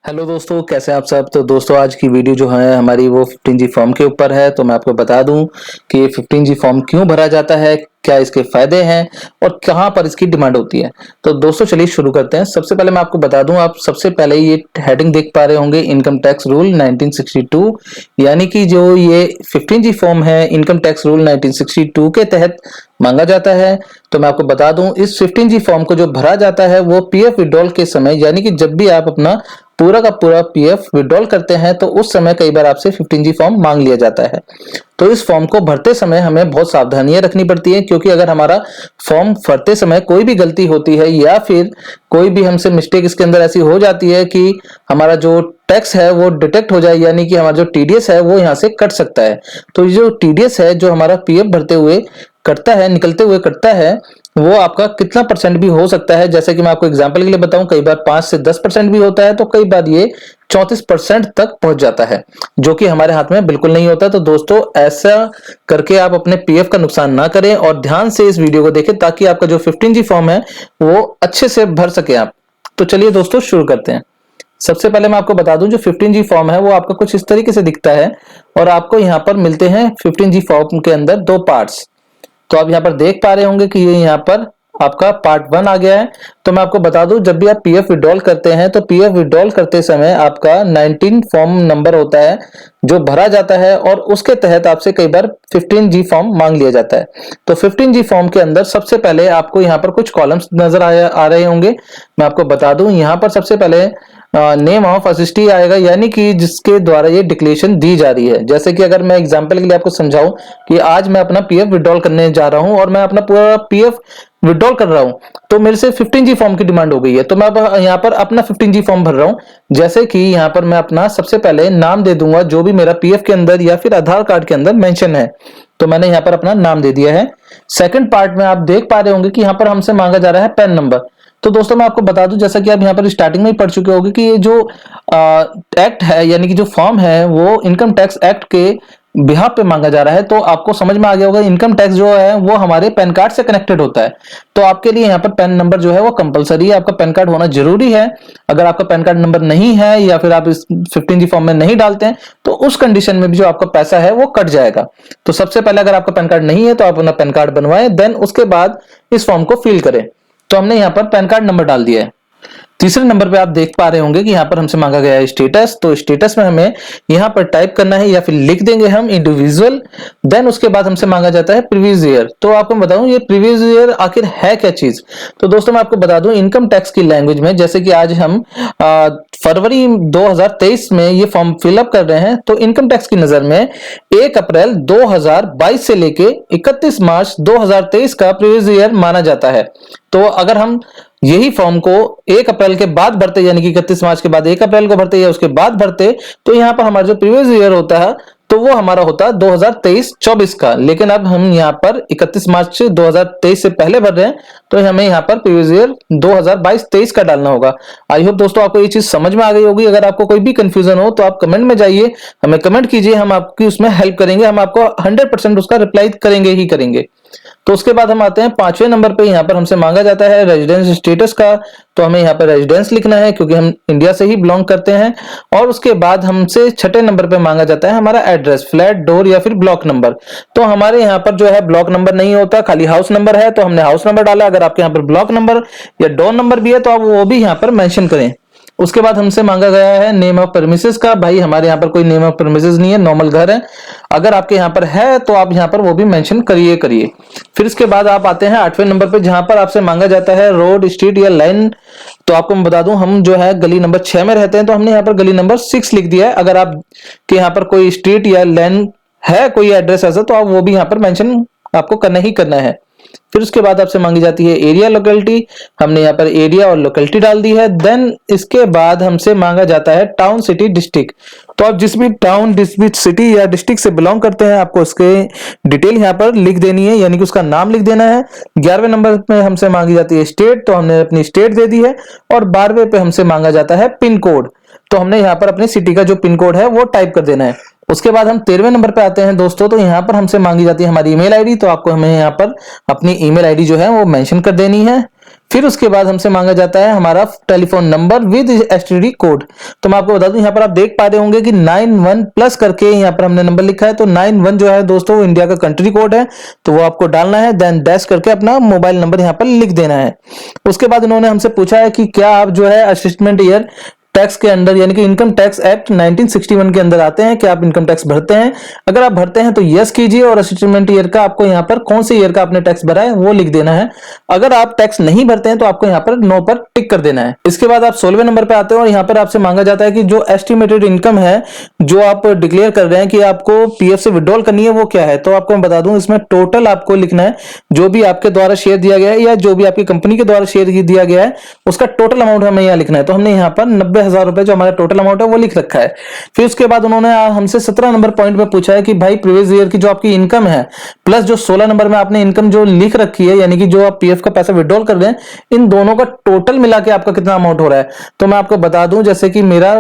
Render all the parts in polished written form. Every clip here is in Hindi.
हेलो दोस्तों, कैसे हैं आप सब। तो दोस्तों आज की वीडियो जो है हमारी वो 15G फॉर्म के ऊपर है। तो मैं आपको बता दूं कि ये 15G फॉर्म क्यों भरा जाता है, क्या इसके फायदे हैं और कहां पर इसकी डिमांड होती है। तो दोस्तों चलिए शुरू करते हैं। सबसे पहले मैं आपको बता दूं, आप सबसे पहले ये हेडिंग देख पा रहे होंगे, इनकम टैक्स रूल 1962, यानी कि जो ये 15G फॉर्म है इनकम टैक्स रूल 1962 के तहत मांगा जाता है। तो मैं आपको बता दूं, इस 15G फॉर्म को जो भरा जाता है वो पीएफ विड्रॉल के समय, यानी कि जब भी आप अपना पूरा का पूरा पीएफ विड्रॉल करते हैं तो उस समय कई बार आपसे 15G फॉर्म मांग लिया जाता है। तो इस फॉर्म को भरते समय हमें बहुत सावधानियां रखनी पड़ती है, क्योंकि अगर हमारा फॉर्म भरते समय कोई भी गलती होती है या फिर कोई भी हमसे मिस्टेक इसके अंदर ऐसी हो जाती है कि हमारा जो टैक्स है वो डिटेक्ट हो जाए, यानी कि हमारा जो टीडीएस है वो यहाँ से कट सकता है। तो ये जो टीडीएस है जो हमारा पीएफ भरते हुए कटता है, निकलते हुए कटता है, वो आपका कितना परसेंट भी हो सकता है। जैसे कि मैं आपको एग्जांपल के लिए बताऊं, कई बार 5 से 10% भी होता है, तो कई बार ये 34% तक पहुंच जाता है, जो कि हमारे हाथ में बिल्कुल नहीं होता। तो दोस्तों ऐसा करके आप अपने पीएफ का नुकसान ना करें और ध्यान से इस वीडियो को देखें, ताकि आपका जो 15G फॉर्म है वो अच्छे से भर सके आप। तो चलिए दोस्तों शुरू करते हैं। सबसे पहले मैं आपको बता दूं, जो 15G फॉर्म है वो आपका कुछ इस तरीके से दिखता है और आपको यहाँ पर मिलते हैं 15G फॉर्म के अंदर दो पार्ट्स। तो आप यहाँ पर देख पा रहे होंगे कि ये यहाँ पर आपका पार्ट 1 आ गया है। तो मैं आपको बता दूं, जब भी आप पीएफ विड्रॉल करते हैं तो पीएफ विड्रॉल करते समय आपका 19 फॉर्म नंबर होता है जो भरा जाता है और उसके तहत आपसे कई बार 15G फॉर्म मांग लिया जाता है। तो 15G फॉर्म के अंदर सबसे पहले आपको यहाँ पर कुछ कॉलम्स नजर आ रहे होंगे। मैं आपको बता दूं, यहाँ पर सबसे पहले नेम ऑफ असिस्टी आएगा, यानी कि जिसके द्वारा ये डिक्लेरेशन दी जा रही है। जैसे कि अगर मैं एग्जांपल के लिए आपको समझाऊं कि आज मैं अपना पीएफ विड्रॉल करने जा रहा हूं और मैं अपना पूरा पीएफ विड्रॉल कर रहा हूं, तो मेरे से 15G फॉर्म की डिमांड हो गई है। तो मैं अब यहाँ पर अपना 15G फॉर्म भर रहा हूं। जैसे कि यहाँ पर मैं अपना सबसे पहले नाम दे दूंगा जो भी मेरा पीएफ के अंदर या फिर आधार कार्ड के अंदर मेंशन है। तो मैंने यहाँ पर अपना नाम दे दिया है। सेकंड पार्ट में आप देख पा रहे होंगे कि यहाँ पर हमसे मांगा जा रहा है पैन नंबर। तो दोस्तों मैं आपको बता दूं, जैसा कि आप यहाँ पर स्टार्टिंग में ही पढ़ चुके होंगे कि ये जो एक्ट है, यानी कि जो फॉर्म है वो इनकम टैक्स एक्ट के बिहाफ पे मांगा जा रहा है। तो आपको समझ में आ गया होगा, इनकम टैक्स जो है वो हमारे पैन कार्ड से कनेक्टेड होता है। तो आपके लिए यहाँ पर पैन नंबर जो है वो कंपलसरी है, आपका पैन कार्ड होना जरूरी है। अगर आपका पैन कार्ड नंबर नहीं है या फिर आप इस 15G फॉर्म में नहीं डालते हैं तो उस कंडीशन में भी जो आपका पैसा है वो कट जाएगा। तो सबसे पहले अगर आपका पैन कार्ड नहीं है तो आप अपना पैन कार्ड बनवाएं, देन उसके बाद इस फॉर्म को फिल करें। तो हमने यहाँ पर पैन कार्ड नंबर डाल दिया है। तीसरे नंबर पे आप देख पा रहे होंगे कि यहाँ पर हमसे मांगा गया है स्टेटस। तो स्टेटस में हमें यहाँ पर टाइप करना है या फिर लिख देंगे हम इंडिविजुअल। देन उसके बाद हमसे मांगा जाता है प्रीवियस ईयर। तो आपको बताऊं ये प्रीवियस ईयर आखिर है क्या चीज। तो दोस्तों मैं आपको बता दूं, इनकम टैक्स की लैंग्वेज में, जैसे कि आज हम फरवरी 2023 में ये फॉर्म फिलअप कर रहे हैं, तो इनकम टैक्स की नजर में 1 अप्रैल 2022 से लेके 31 मार्च 2023 का प्रीवियस ईयर माना जाता है। तो अगर हम यही फॉर्म को 1 अप्रैल के बाद भरते, यानी कि 31 मार्च के बाद 1 अप्रैल को भरते या उसके बाद भरते, तो यहाँ पर हमारा जो प्रीवियस ईयर होता है तो वो हमारा होता है 2023-24 का। लेकिन अब हम यहाँ पर 31 मार्च 2023 से पहले भर रहे हैं, तो हमें यहाँ पर प्रीवियस ईयर 2022-23 का डालना होगा। आई होप दोस्तों आपको ये चीज समझ में आ गई होगी। अगर आपको कोई भी कंफ्यूजन हो तो आप कमेंट में जाइए, हमें कमेंट कीजिए, हम आपकी उसमें हेल्प करेंगे, हम आपको 100% उसका रिप्लाई करेंगे ही करेंगे। तो उसके बाद हम आते हैं 5वें नंबर पे। यहाँ पर हमसे मांगा जाता है रेजिडेंस स्टेटस का। तो हमें यहाँ पर रेजिडेंस लिखना है, क्योंकि हम इंडिया से ही बिलोंग करते हैं। और उसके बाद हमसे 6ठे नंबर पे मांगा जाता है हमारा एड्रेस, फ्लैट, डोर या फिर ब्लॉक नंबर। तो हमारे यहाँ पर जो है ब्लॉक नंबर नहीं होता, खाली हाउस नंबर है, तो हमने हाउस नंबर डाला। अगर आपके यहाँ पर ब्लॉक नंबर या डोर नंबर भी है तो आप वो भी यहाँ पर मेंशन करें। उसके बाद हमसे मांगा गया है नेम ऑफ प्रेमिसेस का। भाई हमारे यहाँ पर कोई नेम ऑफ प्रेमिसेस नहीं है, नॉर्मल घर है। अगर आपके यहाँ पर है तो आप यहाँ पर वो भी मेंशन करिए। फिर इसके बाद आप आते हैं 8वें नंबर पे, जहां पर आपसे मांगा जाता है रोड, स्ट्रीट या लाइन। तो आपको मैं बता दूं, हम जो है गली नंबर 6 में रहते हैं, तो हमने यहाँ पर गली नंबर 6 लिख दिया है। अगर आप के यहाँ पर कोई स्ट्रीट या लाइन है, कोई एड्रेस ऐसा, तो आप वो भी यहाँ पर मेंशन आपको करना ही करना है। फिर उसके बाद आपसे मांगी जाती है एरिया, लोकेलिटी। हमने यहाँ पर एरिया और लोकेलिटी डाल दी है। देन इसके बाद हमसे मांगा जाता है टाउन, सिटी, डिस्ट्रिक्ट। तो आप जिस भी टाउन, जिस भी सिटी या डिस्ट्रिक्ट से बिलोंग करते हैं, आपको उसके डिटेल यहाँ पर लिख देनी है, यानी कि उसका नाम लिख देना है। 11वें नंबर पे हमसे मांगी जाती है स्टेट। तो हमने अपनी स्टेट दे दी है। और 12वें पे हमसे मांगा जाता है पिन कोड। तो हमने यहाँ पर अपनी सिटी का जो पिन कोड है वो टाइप कर देना है। उसके बाद हम 13वें नंबर पे आते हैं दोस्तों। तो यहाँ पर हमसे मांगी जाती है हमारी ईमेल आईडी। तो आपको हमें यहाँ पर अपनी ईमेल आईडी जो है वो मेंशन कर देनी है। फिर उसके बाद हमसे मांगा जाता है हमारा telephone number with STD code. तो मैं आपको बता दूं, यहाँ पर आप देख पा रहे होंगे कि 91 प्लस करके यहाँ पर हमने नंबर लिखा है। तो 91 जो है दोस्तों वो इंडिया का कंट्री कोड है, तो वो आपको डालना है, देन डैश करके अपना मोबाइल नंबर यहाँ पर लिख देना है। उसके बाद उन्होंने हमसे पूछा है कि क्या आप जो है असिस्टमेंट ईयर टैक्स के अंडर यानी कि इनकम टैक्स एक्ट 1961 के अंदर आते हैं, क्या आप इनकम टैक्स भरते हैं? अगर आप भरते हैं तो यस कीजिए और असिस्टमेंट ईयर का आपको यहाँ पर कौन से ईयर का आपने टैक्स भरा है वो लिख देना है। अगर आप टैक्स नहीं भरते हैं तो आपको यहाँ पर नो पर टिक कर देना है। इसके बाद आप 16वें नंबर पे आते हो और यहाँ पर आपसे मांगा जाता है कि जो एस्टिमेटेड इनकम है जो आप डिक्लेयर कर रहे हैं कि आपको पीएफ से विड्रॉल करनी है वो क्या है। तो आपको मैं बता दूं, इसमें टोटल आपको लिखना है जो भी आपके द्वारा शेयर दिया गया है या जो भी आपकी कंपनी के द्वारा शेयर दिया गया है उसका टोटल अमाउंट हमें यहाँ लिखना है। तो हमने यहाँ पर 90,000 रुपए जो हमारा टोटल अमाउंट है वो लिख रखा है। फिर उसके बाद उन्होंने हमसे 17 नंबर पॉइंट में पूछा है कि भाई प्रीवियस ईयर की जो आपकी इनकम है प्लस जो 16 नंबर में आपने इनकम जो लिख रखी है यानी कि जो आप पीएफ का पैसा विड्रॉल कर रहे हैं, इन दोनों का टोटल मिला के आपका कितना अमाउंट हो रहा है। तो मैं आपको बता दूं, जैसे कि मेरा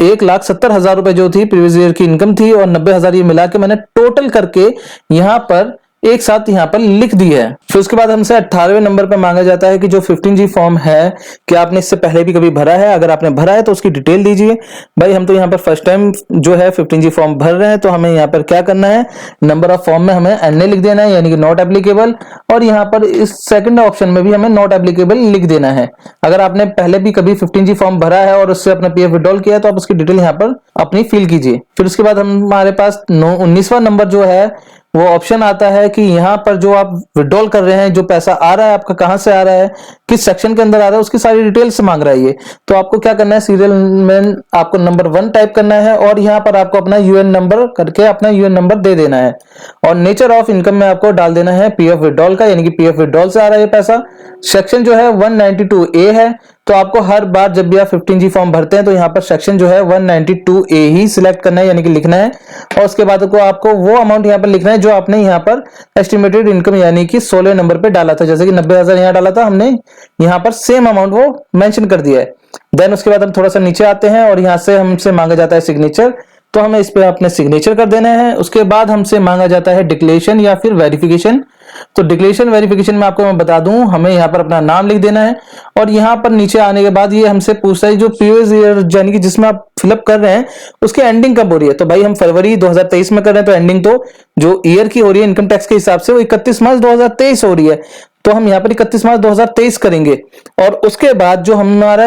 1,70,000 रुपए जो थी प्रीवियस ईयर की इनकम थी और 90,000 ये मिला के मैंने टोटल करके यहाँ पर एक साथ यहाँ पर लिख दी है। फिर उसके बाद हमसे 18वें नंबर पर मांगा जाता है कि जो 15G फॉर्म है क्या आपने इससे पहले भी कभी भरा है? अगर आपने भरा है तो उसकी डिटेल दीजिए। भाई हम तो यहाँ पर फर्स्ट टाइम जो है 15G फॉर्म भर रहे हैं, तो हमें यहाँ पर क्या करना है, नंबर ऑफ फॉर्म में हमें एनए लिख देना है यानी कि नॉट एप्लीकेबल, और यहाँ पर इस सेकंड ऑप्शन में भी हमें नॉट एप्लीकेबल लिख देना है। अगर आपने पहले भी कभी 15G फॉर्म भरा है और उससे अपना पीएफ विड्रॉल किया है तो आप उसकी डिटेल यहाँ पर अपनी फिल कीजिए। फिर उसके बाद हमारे पास 19वां नंबर जो है वो ऑप्शन आता है कि यहाँ पर जो आप विड्रॉल कर रहे हैं, जो पैसा आ रहा है आपका कहां से आ रहा है, किस सेक्शन के अंदर आ रहा है, उसकी सारी डिटेल्स मांग रहा है ये। तो आपको क्या करना है, सीरियल में आपको नंबर 1 टाइप करना है और यहाँ पर आपको अपना यूएन नंबर करके अपना यूएन नंबर दे देना है और नेचर ऑफ इनकम में आपको डाल देना है पीएफ विड्रॉल का, यानी कि पीएफ विड्रॉल से आ रहा है पैसा। सेक्शन जो है 192A है, तो आपको हर बार जब भी आप 15G फॉर्म भरते हैं तो यहाँ पर सेक्शन जो है 192A ही सिलेक्ट करना है यानी कि लिखना है, और उसके बाद को आपको वो अमाउंट यहाँ पर लिखना है जो आपने यहाँ पर एस्टिमेटेड इनकम यानी कि 16 नंबर पे डाला था। जैसे कि 90,000 यहाँ डाला था, हमने यहाँ पर सेम अमाउंट वो मेंशन कर दिया है। देन उसके बाद हम थोड़ा सा नीचे आते हैं और यहाँ से हमसे मांगा जाता है सिग्नेचर, तो हमें इस पे अपने सिग्नेचर कर देना है। उसके बाद हमसे मांगा जाता है डिक्लेरेशन या फिर वेरिफिकेशन। तो डिक्लेरेशन वेरिफिकेशन में आपको मैं बता दूं, हमें यहाँ पर अपना नाम लिख देना है और यहाँ पर नीचे आने के बाद ये हमसे पूछता है जो प्रीवियस ईयर यानी कि जिसमें आप फिलअप कर रहे हैं उसकी एंडिंग कब हो रही है। तो भाई हम फरवरी 2023 में कर रहे हैं, तो एंडिंग तो जो ईयर की हो रही है इनकम टैक्स के हिसाब से वो 31 मार्च 2023 हो रही है, तो हम यहाँ पर 31 मार्च 2023 करेंगे। और उसके बाद जो हमारा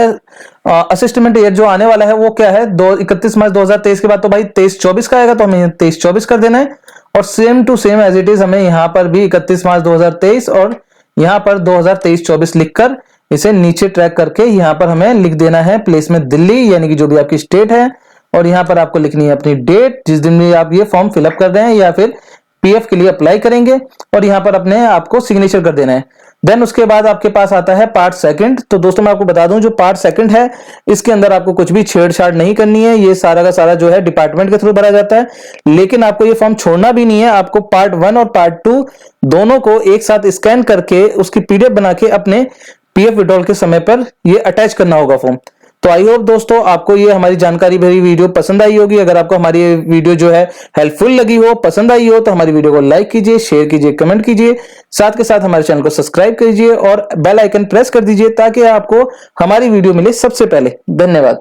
असिस्टमेंट ईयर जो आने वाला है वो क्या है, 31 मार्च 2023 के बाद तो भाई 23-24 का आएगा, तो हमें 23-24 कर देना है और same to same as it is हमें यहाँ पर भी 31 मार्च 2023 और यहाँ पर 2023-24 लिखकर इसे नीचे ट्रैक करके यहाँ पर हमें लिख देना है प्लेस में दिल्ली, यानी कि जो भी आपकी स्टेट है, और यहाँ पर आपको लिखनी है अपनी डेट जिस दिन भी आप ये फॉर्म फिलअप कर रहे हैं या फिर पीएफ के लिए अप्लाई करेंगे, और यहाँ पर अपने आपको सिग्नेचर कर देना है। देन उसके बाद आपके पास आता है पार्ट सेकंड। तो दोस्तों मैं आपको बता दूं, जो पार्ट सेकंड है इसके अंदर आपको कुछ भी छेड़छाड़ नहीं करनी है, ये सारा का सारा जो है डिपार्टमेंट के थ्रू भरा जाता है, लेकिन आपको ये फॉर्म छोड़ना भी नहीं है। आपको पार्ट 1 और पार्ट 2 दोनों को एक साथ स्कैन करके उसकी पीडीएफ बना के अपने पीएफ विड्रॉल के समय पर ये अटैच करना होगा फॉर्म। तो आई होप दोस्तों आपको ये हमारी जानकारी भरी वीडियो पसंद आई होगी। अगर आपको हमारी ये वीडियो जो है हेल्पफुल लगी हो, पसंद आई हो, तो हमारी वीडियो को लाइक कीजिए, शेयर कीजिए, कमेंट कीजिए, साथ के साथ हमारे चैनल को सब्सक्राइब कीजिए और बेल आइकन प्रेस कर दीजिए ताकि आपको हमारी वीडियो मिले सबसे पहले। धन्यवाद।